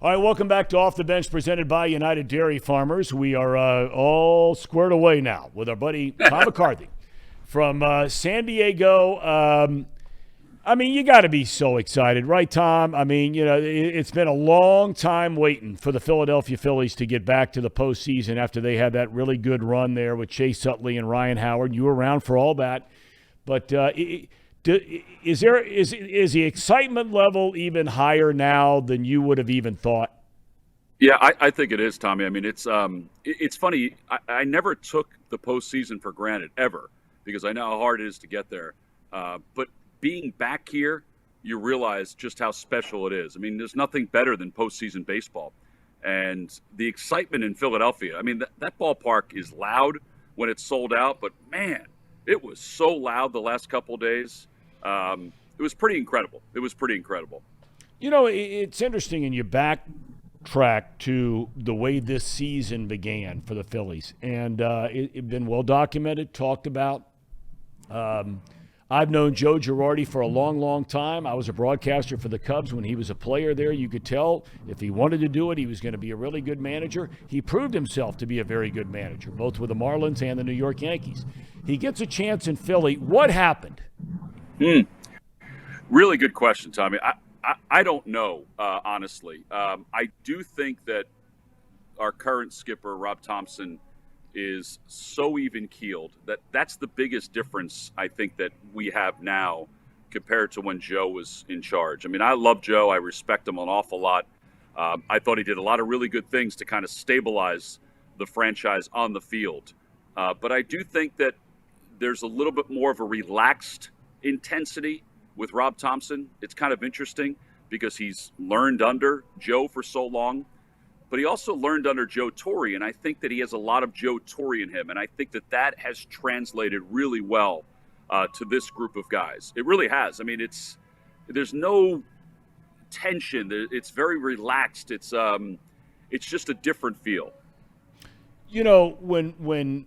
All right, welcome back to Off the Bench presented by United Dairy Farmers. We are all squared away now with our buddy Thom McCarthy from San Diego. I mean, you got to be so excited, right, Thom? I mean, you know, it's been a long time waiting for the Philadelphia Phillies to get back to the postseason after they had that really good run there with Chase Utley and Ryan Howard. You were around for all that. But is the excitement level even higher now than you would have even thought? Yeah, I think it is, Tommy. I mean, it's funny. I never took the postseason for granted ever because I know how hard it is to get there. But being back here, you realize just how special it is. I mean, there's nothing better than postseason baseball, and the excitement in Philadelphia. I mean, that ballpark is loud when it's sold out, but man. It was so loud the last couple of days. It was pretty incredible. You know, it's interesting, and you backtrack to the way this season began for the Phillies, and it's been well documented, talked about. I've known Joe Girardi for a long, long time. I was a broadcaster for the Cubs when he was a player there. You could tell if he wanted to do it, he was going to be a really good manager. He proved himself to be a very good manager, both with the Marlins and the New York Yankees. He gets a chance in Philly. What happened? Really good question, Tommy. I don't know, honestly. I do think that our current skipper, Rob Thompson, is so even-keeled that's the biggest difference I think that we have now compared to when Joe was in charge. I mean, I love Joe. I respect him an awful lot. I thought he did a lot of really good things to kind of stabilize the franchise on the field. But I do think that there's a little bit more of a relaxed intensity with Rob Thompson. It's kind of interesting because he's learned under Joe for so long. But he also learned under Joe Torre, and I think that he has a lot of Joe Torre in him, and I think that has translated really well to this group of guys. It really has. I mean, there's no tension. It's very relaxed. It's just a different feel. You know, when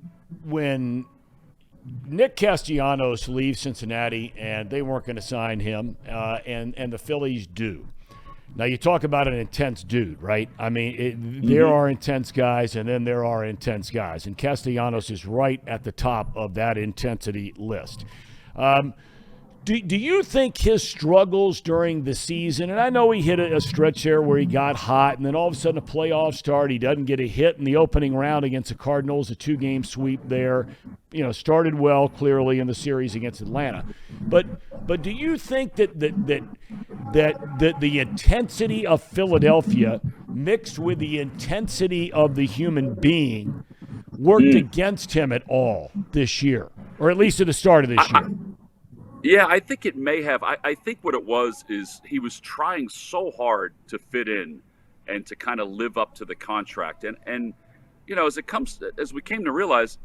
Nick Castellanos leaves Cincinnati and they weren't going to sign him, and the Phillies do. Now, you talk about an intense dude, right? I mean, there are intense guys, and then there are intense guys. And Castellanos is right at the top of that intensity list. Do you think his struggles during the season, and I know he hit a stretch there where he got hot, and then all of a sudden a playoff start, he doesn't get a hit in the opening round against the Cardinals, a 2-game sweep there. You know, started well, clearly, in the series against Atlanta. But do you think that the intensity of Philadelphia mixed with the intensity of the human being worked against him at all this year, or at least at the start of this year? Yeah, I think it may have. I think what it was is he was trying so hard to fit in and to kind of live up to the contract. And you know, as we came to realize,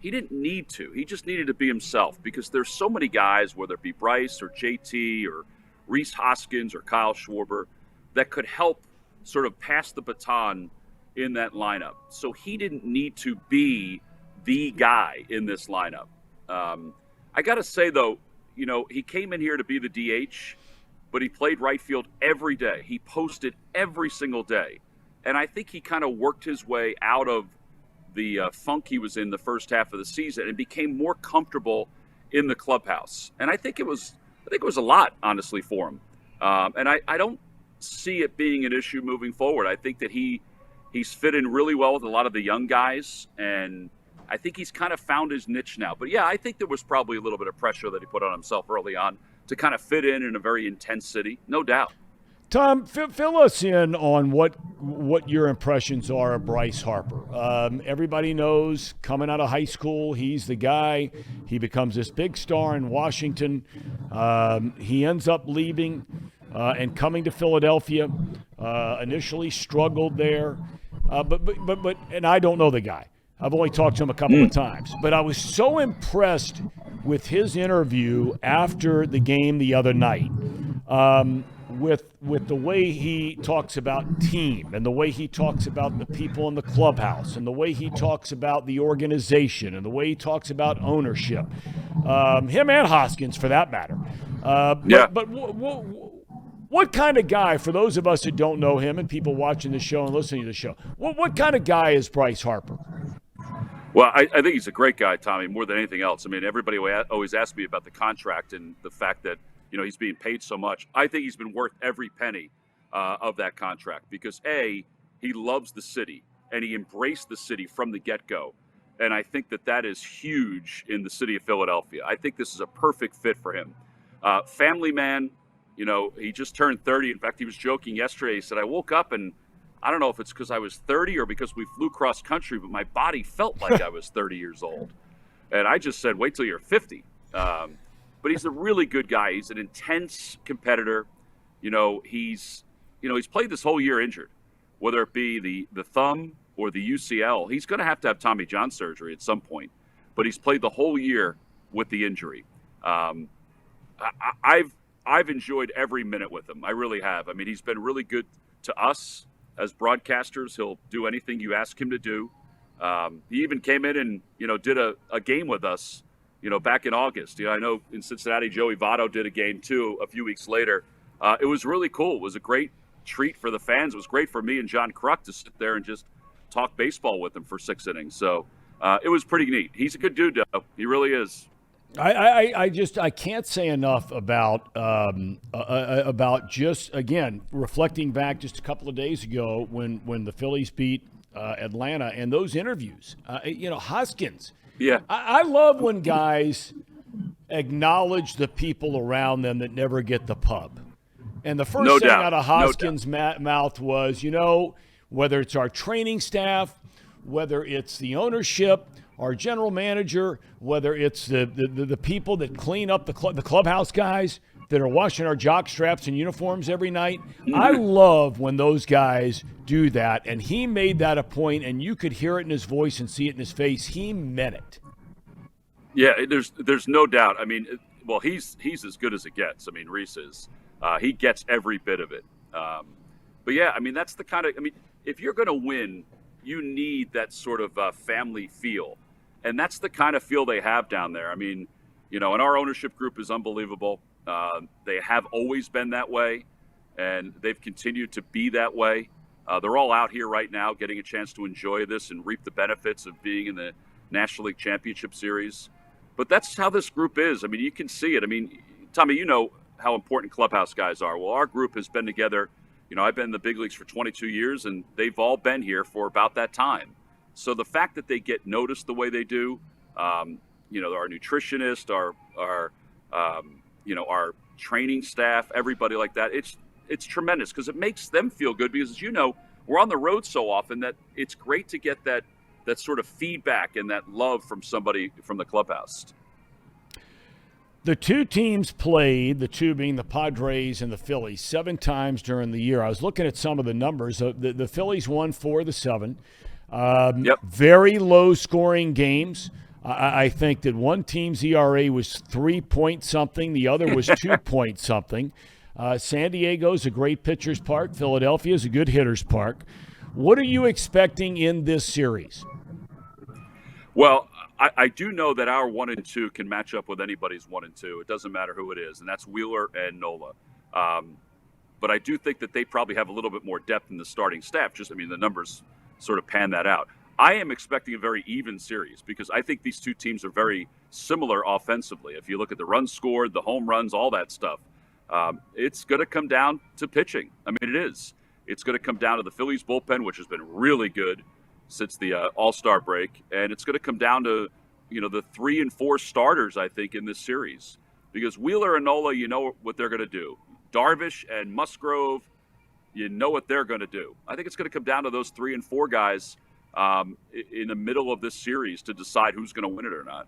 he didn't need to. He just needed to be himself because there's so many guys, whether it be Bryce or JT or Rhys Hoskins or Kyle Schwarber, that could help sort of pass the baton in that lineup. So he didn't need to be the guy in this lineup. I got to say, though, you know, he came in here to be the DH, but he played right field every day. He posted every single day. And I think he kind of worked his way out of the funk he was in the first half of the season and became more comfortable in the clubhouse. And I think it was a lot, honestly, for him. And I don't see it being an issue moving forward. I think that he's fit in really well with a lot of the young guys, and I think he's kind of found his niche now. But, yeah, I think there was probably a little bit of pressure that he put on himself early on to kind of fit in a very intense city, no doubt. Thom, fill us in on what your impressions are of Bryce Harper. Everybody knows coming out of high school, he's the guy. He becomes this big star in Washington. He ends up leaving and coming to Philadelphia. Initially struggled there, but and I don't know the guy. I've only talked to him a couple of times, but I was so impressed with his interview after the game the other night. With the way he talks about team and the way he talks about the people in the clubhouse and the way he talks about the organization and the way he talks about ownership, him and Hoskins for that matter. But What kind of guy, for those of us that don't know him and people watching the show and listening to the show, what kind of guy is Bryce Harper? Well, I think he's a great guy, Tommy, more than anything else. I mean, everybody always asks me about the contract and the fact that, he's being paid so much. I think he's been worth every penny of that contract because, A, he loves the city and he embraced the city from the get-go. And I think that is huge in the city of Philadelphia. I think this is a perfect fit for him. Family man, he just turned 30. In fact, he was joking yesterday. He said, I woke up and I don't know if it's because I was 30 or because we flew cross country, but my body felt like I was 30 years old. And I just said, wait till you're 50. But he's a really good guy. He's an intense competitor. He's played this whole year injured, whether it be the thumb or the UCL. He's going to have Tommy John surgery at some point, but he's played the whole year with the injury. I've enjoyed every minute with him. I really have. I mean, he's been really good to us as broadcasters. He'll do anything you ask him to do. He even came in and, did a game with us, back in August. I know in Cincinnati, Joey Votto did a game too a few weeks later. It was really cool. It was a great treat for the fans. It was great for me and John Kruk to sit there and just talk baseball with him for 6 innings. So it was pretty neat. He's a good dude, though. He really is. I can't say enough about just, again, reflecting back just a couple of days ago when the Phillies beat Atlanta and those interviews. Hoskins. Yeah. I love when guys acknowledge the people around them that never get the pub. And the first thing out of Hoskins' mouth was, whether it's our training staff, whether it's the ownership, our general manager, whether it's the people that clean up the clubhouse guys that are washing our jock straps and uniforms every night. I love when those guys do that, and he made that a point, and you could hear it in his voice and see it in his face. He meant it. Yeah, there's no doubt. I mean, well, he's as good as it gets. I mean, Reese is. He gets every bit of it. But yeah, I mean, that's the kind of. I mean, if you're going to win, you need that sort of family feel. And that's the kind of feel they have down there. I mean, and our ownership group is unbelievable. They have always been that way, and they've continued to be that way. They're all out here right now getting a chance to enjoy this and reap the benefits of being in the National League Championship Series. But that's how this group is. I mean, you can see it. I mean, Tommy, you know how important clubhouse guys are. Well, our group has been together. I've been in the big leagues for 22 years, and they've all been here for about that time. So the fact that they get noticed the way they do, our nutritionist, our training staff, everybody like that, it's tremendous because it makes them feel good because, as you know, we're on the road so often that it's great to get that sort of feedback and that love from somebody from the clubhouse. The two teams played, the two being the Padres and the Phillies, 7 times during the year. I was looking at some of the numbers. The Phillies won 4 of the 7. Yep. Very low-scoring games. I think that one team's ERA was 3-point-something. The other was 2-point-something. San Diego's a great pitcher's park. Philadelphia's a good hitter's park. What are you expecting in this series? Well, I do know that our 1 and 2 can match up with anybody's 1 and 2. It doesn't matter who it is, and that's Wheeler and Nola. But I do think that they probably have a little bit more depth in the starting staff. The numbers sort of pan that out. I am expecting a very even series because I think these two teams are very similar offensively. If you look at the runs scored, the home runs, all that stuff, it's going to come down to pitching. I mean, it is. It's going to come down to the Phillies bullpen, which has been really good since the All-Star break, and it's going to come down to the 3 and 4 starters, I think, in this series because Wheeler and Nola, you know what they're going to do. Darvish and Musgrove, you know what they're going to do. I think it's going to come down to those 3 and 4 guys in the middle of this series to decide who's going to win it or not.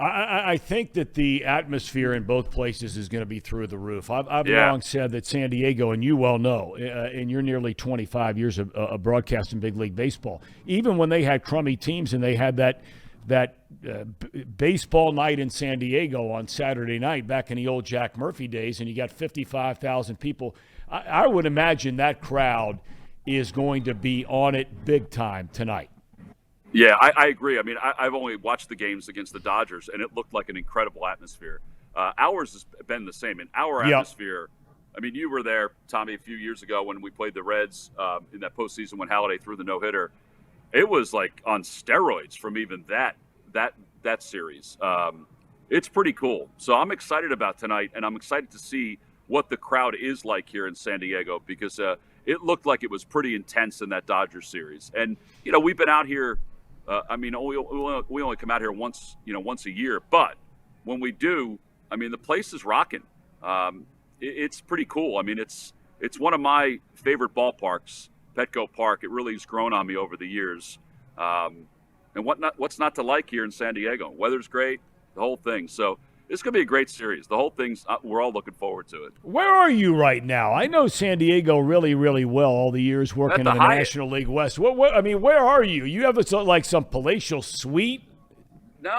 I think that the atmosphere in both places is going to be through the roof. I've long said that San Diego, and you well know, in your nearly 25 years of broadcasting big league baseball, even when they had crummy teams and they had that baseball night in San Diego on Saturday night back in the old Jack Murphy days, and you got 55,000 people, I would imagine that crowd is going to be on it big time tonight. Yeah, I agree. I mean, I've only watched the games against the Dodgers, and it looked like an incredible atmosphere. Ours has been the same. And our atmosphere I mean, you were there, Tommy, a few years ago when we played the Reds in that postseason when Halladay threw the no-hitter. It was like on steroids from even that series. It's pretty cool. So I'm excited about tonight, and I'm excited to see what the crowd is like here in San Diego because it looked like it was pretty intense in that Dodgers series. And, we've been out here. I mean, we only come out here once a year. But when we do, I mean, the place is rocking. It's pretty cool. I mean, it's one of my favorite ballparks, Petco Park. It really has grown on me over the years. And what's not to like here in San Diego? Weather's great, the whole thing. So it's going to be a great series. The whole thing's we're all looking forward to it. Where are you right now? I know San Diego really, really well all the years working in the Hyatt. National League West. What? I mean, where are you? You have some palatial suite? No,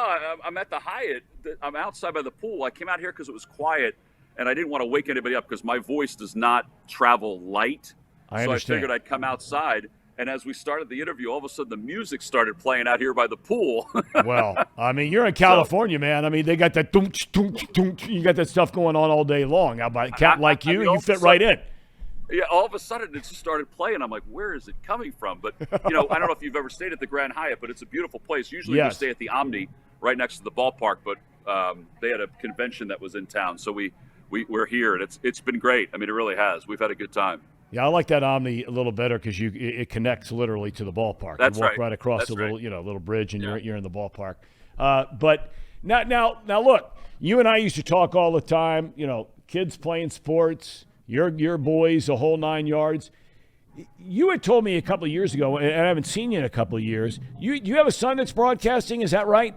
I'm at the Hyatt. I'm outside by the pool. I came out here because it was quiet. And I didn't want to wake anybody up because my voice does not travel light. I understand. So I figured I'd come outside. And as we started the interview, all of a sudden the music started playing out here by the pool. Well, I mean, you're in California, man. I mean, they got that doonch, doonch, doonch. You got that stuff going on all day long. How about a cat like you? You fit right in. Yeah, all of a sudden it just started playing. I'm like, where is it coming from? But, I don't know if you've ever stayed at the Grand Hyatt, but it's a beautiful place. Usually we stay at the Omni right next to the ballpark, but they had a convention that was in town. So we're here, and it's been great. I mean, it really has. We've had a good time. Yeah, I like that Omni a little better because it connects literally to the ballpark. That's you walk right across the little bridge, and you're in the ballpark. But now, look, you and I used to talk all the time. Kids playing sports, your boys, the whole 9 yards. You had told me a couple of years ago, and I haven't seen you in a couple of years. You have a son that's broadcasting, is that right?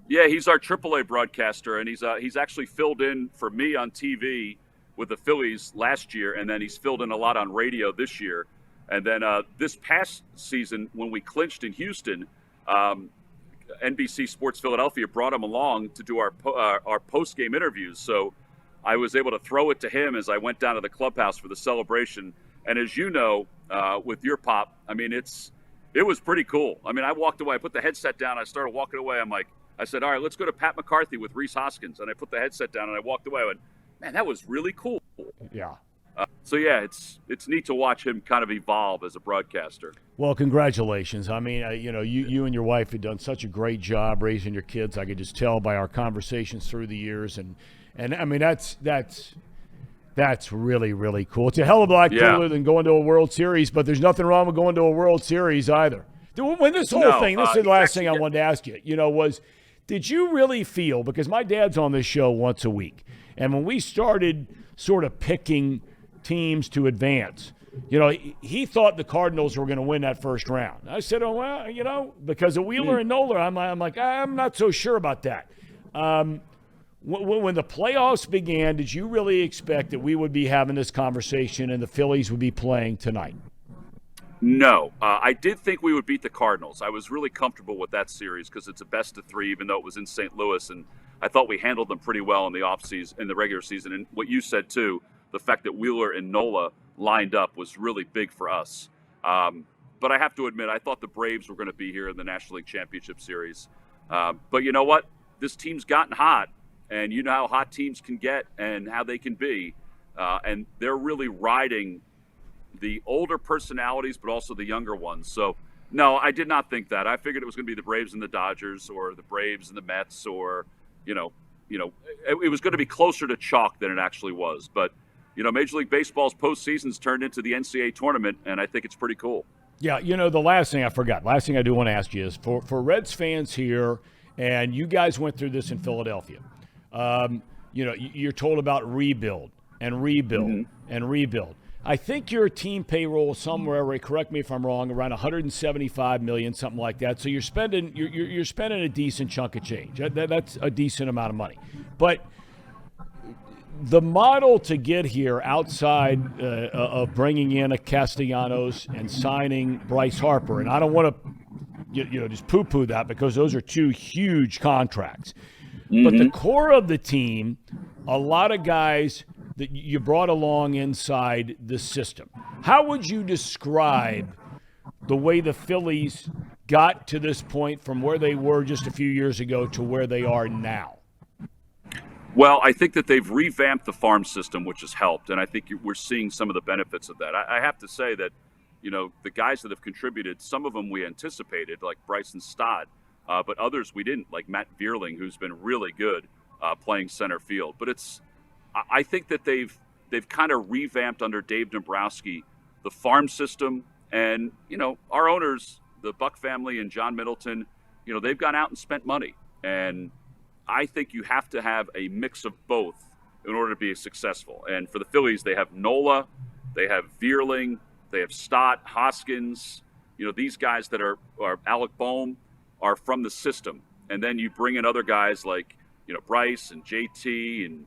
Yeah, he's our AAA broadcaster, and he's actually filled in for me on TV with the Phillies last year, and then he's filled in a lot on radio this year. And then this past season, when we clinched in Houston, NBC Sports Philadelphia brought him along to do our post-game interviews. So I was able to throw it to him as I went down to the clubhouse for the celebration. And as you know, with your pop, I mean, it was pretty cool. I mean, I walked away. I put the headset down. I started walking away. I said, all right, let's go to Pat Mccarthy with Rhys Hoskins. And I put the headset down and I walked away. I went, man, that was really cool. Yeah. So, yeah, it's neat to watch him kind of evolve as a broadcaster. Well, congratulations. I mean, you and your wife have done such a great job raising your kids. I could just tell by our conversations through the years. And I mean, that's really, really cool. It's a hell of a lot cooler than going to a World Series, but there's nothing wrong with going to a World Series either. When this whole thing, this is the last thing I wanted to ask you, did you really feel, because my dad's on this show once a week, and when we started sort of picking teams to advance, he thought the Cardinals were going to win that first round. I said, because of Wheeler and Nola, I'm like, I'm not so sure about that. When the playoffs began, did you really expect that we would be having this conversation and the Phillies would be playing tonight? No. I did think we would beat the Cardinals. I was really comfortable with that series because it's a best of three, even though it was in St. Louis, and I thought we handled them pretty well in the offseason, in the regular season. And what you said, too, the fact that Wheeler and Nola lined up was really big for us. But I have to admit, I thought the Braves were going to be here in the National League Championship Series. But you know what? This team's gotten hot, and you know how hot teams can get and how they can be. And they're really riding the older personalities, but also the younger ones. So, no, I did not think that. I figured it was going to be the Braves and the Dodgers, or the Braves and the Mets, or, it was going to be closer to chalk than it actually was. But, Major League Baseball's postseason's turned into the NCAA tournament, and I think it's pretty cool. Yeah, the last thing I do want to ask you is for Reds fans here, and you guys went through this in Philadelphia, you're told about rebuild and rebuild and rebuild. I think your team payroll is somewhere, correct me if I'm wrong, around $175 million, something like that. So you're spending a decent chunk of change. That's a decent amount of money. But the model to get here outside of bringing in a Castellanos and signing Bryce Harper, and I don't want to just poo-poo that because those are two huge contracts. But the core of the team, a lot of guys that you brought along inside the system. How would you describe the way the Phillies got to this point from where they were just a few years ago to where they are now? Well, I think that they've revamped the farm system, which has helped, and I think we're seeing some of the benefits of that. I have to say that, the guys that have contributed, some of them we anticipated, like Bryson Stott, but others we didn't, like Matt Vierling, who's been really good playing center field. But I think that they've kind of revamped under Dave Dombrowski the farm system, and our owners, the Buck family and John Middleton, they've gone out and spent money, and I think you have to have a mix of both in order to be successful. And for the Phillies, they have Nola, they have Vierling, they have Stott, Hoskins. These guys that are Alec Boehm are from the system. And then you bring in other guys like, Bryce and JT and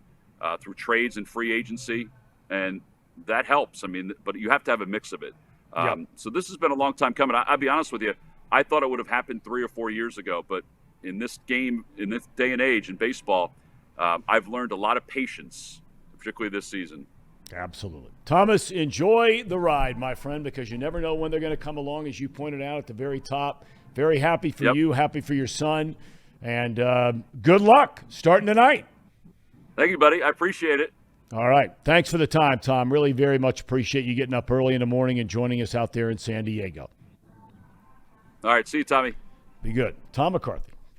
through trades and free agency. And that helps. I mean, but you have to have a mix of it. So this has been a long time coming. I'll be honest with you. I thought it would have happened 3 or 4 years ago, but in this game, in this day and age in baseball, I've learned a lot of patience, particularly this season. Absolutely. Thomas, enjoy the ride, my friend, because you never know when they're going to come along, as you pointed out at the very top. Very happy for you, happy for your son, and good luck starting tonight. Thank you, buddy. I appreciate it. All right. Thanks for the time, Tom. Really very much appreciate you getting up early in the morning and joining us out there in San Diego. All right. See you, Tommy. Be good. Thom McCarthy.